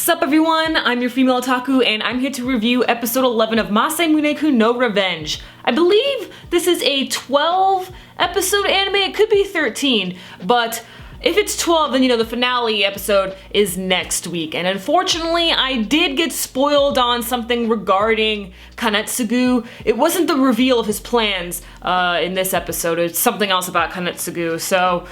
Sup everyone, I'm your female otaku and I'm here to review episode 11 of Masamune-kun no Revenge. I believe this is a 12 episode anime, it could be 13, but if it's 12 then you know the finale episode is next week. And unfortunately I did get spoiled on something regarding Kanetsugu. It wasn't the reveal of his plans in this episode, it's something else about Kanetsugu, so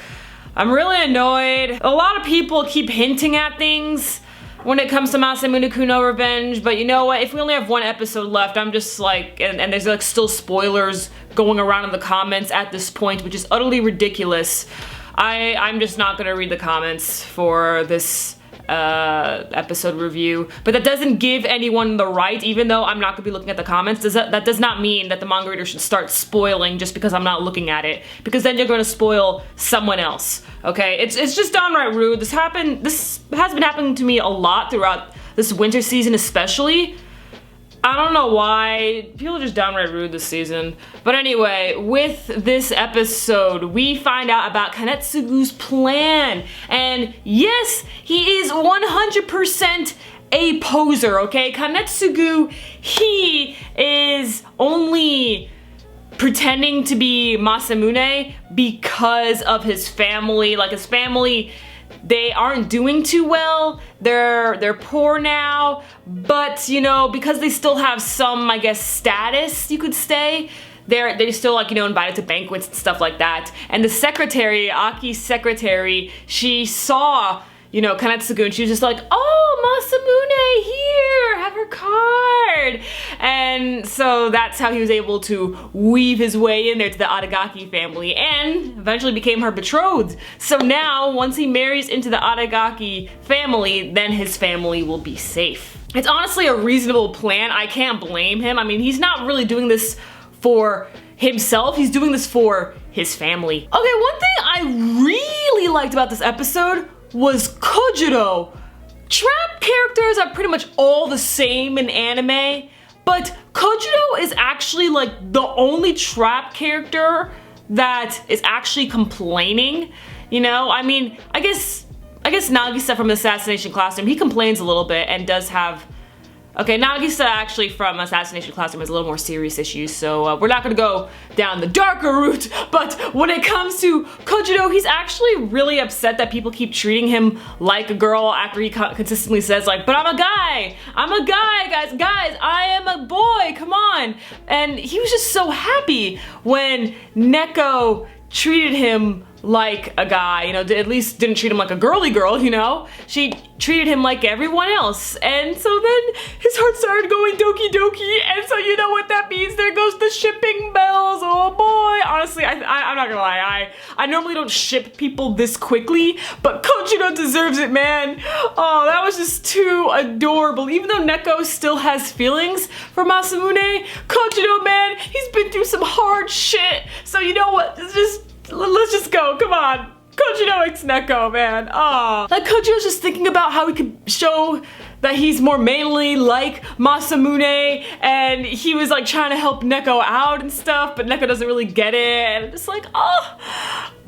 I'm really annoyed. A lot of people keep hinting at things when it comes to Masamune-kun no Revenge, but you know what, if we only have one episode left, I'm just like, and there's like still spoilers going around in the comments at this point, which is utterly ridiculous. I'm just not gonna read the comments for this episode review, but that doesn't give anyone the right, even though I'm not gonna be looking at the comments, that does not mean that the manga reader should start spoiling just because I'm not looking at it, because then you're gonna spoil someone else, okay? It's just downright rude. This has been happening to me a lot throughout this winter season especially. I don't know why, people are just downright rude this season. But anyway, with this episode, we find out about Kanetsugu's plan. And yes, he is 100% a poser, okay? Kanetsugu, he is only pretending to be Masamune because of his family. Like, his family, they aren't doing too well, they're poor now, but you know, because they still have some, I guess, status, you could say, they're still, like, you know, invited to banquets and stuff like that. And the secretary, Aki's secretary, she saw, you know, Kanetsugu, and she was just like, oh, Masamune, here, have her card. And so that's how he was able to weave his way in there to the Adagaki family and eventually became her betrothed. So now, once he marries into the Adagaki family, then his family will be safe. It's honestly a reasonable plan. I can't blame him. I mean, he's not really doing this for himself, he's doing this for his family. Okay, one thing I really liked about this episode was Kojiro. Trap characters are pretty much all the same in anime, but Kojiro is actually like the only trap character that is actually complaining. You know, I mean, I guess Nagisa from Assassination Classroom, he complains a little bit and does have, okay, Nagisa actually from Assassination Classroom has a little more serious issues, so we're not gonna go down the darker route, but when it comes to Kojiro, he's actually really upset that people keep treating him like a girl after he consistently says, like, but I'm a guy, guys, I am a boy, come on. And he was just so happy when Neko treated him like a guy, you know, at least didn't treat him like a girly girl, you know? She treated him like everyone else. And so then his heart started going doki doki, and so you know what that means, there goes the shipping bells, oh boy. Honestly, I'm not gonna lie, I normally don't ship people this quickly, but Kojiro deserves it, man. Oh, that was just too adorable. Even though Neko still has feelings for Masamune, Kojiro, man, he's been through some hard shit. So you know what, let's just go, come on. Kojiro x Neko, man. Aw. Like, Kojiro's just thinking about how he could show that he's more manly like Masamune, and he was like trying to help Neko out and stuff, but Neko doesn't really get it, and I'm just like, oh,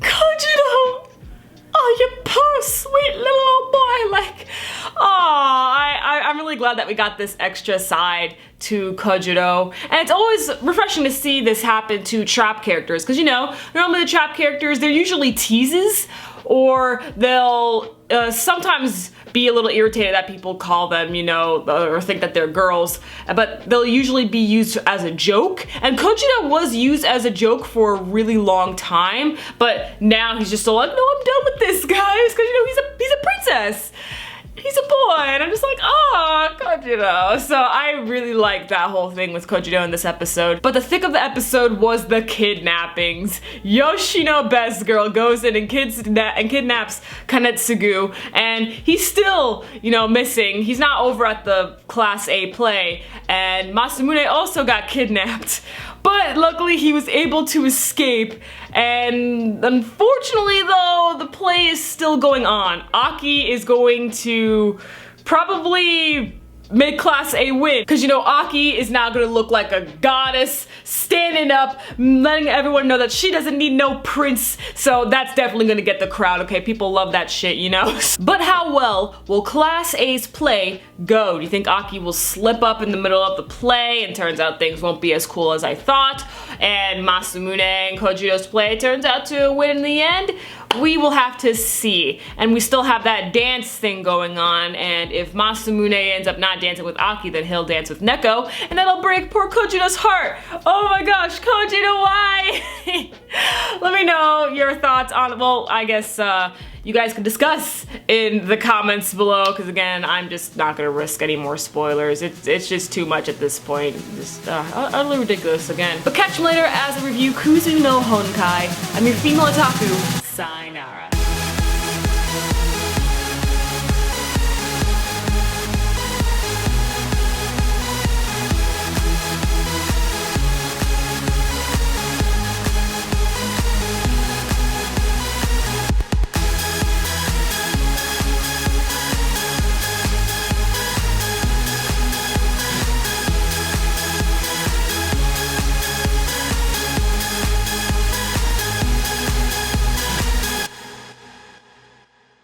Kojiro! Oh, you poor sweet little old boy, like, oh, I'm really glad that we got this extra side to Kojiro, and it's always refreshing to see this happen to trap characters, because you know, normally the trap characters, they're usually teases, or they'll sometimes be a little irritated that people call them, you know, or think that they're girls, but they'll usually be used as a joke. And Kojiro was used as a joke for a really long time, but now he's just so like, no, I'm done with this, guys, because you know, he's a princess. He's a boy, and I'm just like, oh, Kojiro. So I really liked that whole thing with Kojiro in this episode. But the thick of the episode was the kidnappings. Yoshino Best Girl goes in and kidnaps Kanetsugu, and he's still, you know, missing. He's not over at the Class A play, and Masamune also got kidnapped. But luckily he was able to escape, and unfortunately though, the play is still going on. Aki is going to probably make Class A win. Because you know, Aki is now gonna look like a goddess, standing up, letting everyone know that she doesn't need no prince. So that's definitely gonna get the crowd, okay? People love that shit, you know? But how well will Class A's play go? Do you think Aki will slip up in the middle of the play and turns out things won't be as cool as I thought, and Masamune and Kojito's play turns out to win in the end? We will have to see. And we still have that dance thing going on, and if Masamune ends up not dancing with Aki, then he'll dance with Neko, and that'll break poor Kojito's heart. Oh my gosh, Kojito, why? Let me know your thoughts on, well, I guess you guys can discuss in the comments below, because again, I'm just not gonna risk any more spoilers. It's just too much at this point. Just utterly ridiculous again. But catch me later as I review Kuzu no Honkai. I'm your female otaku. Sayonara.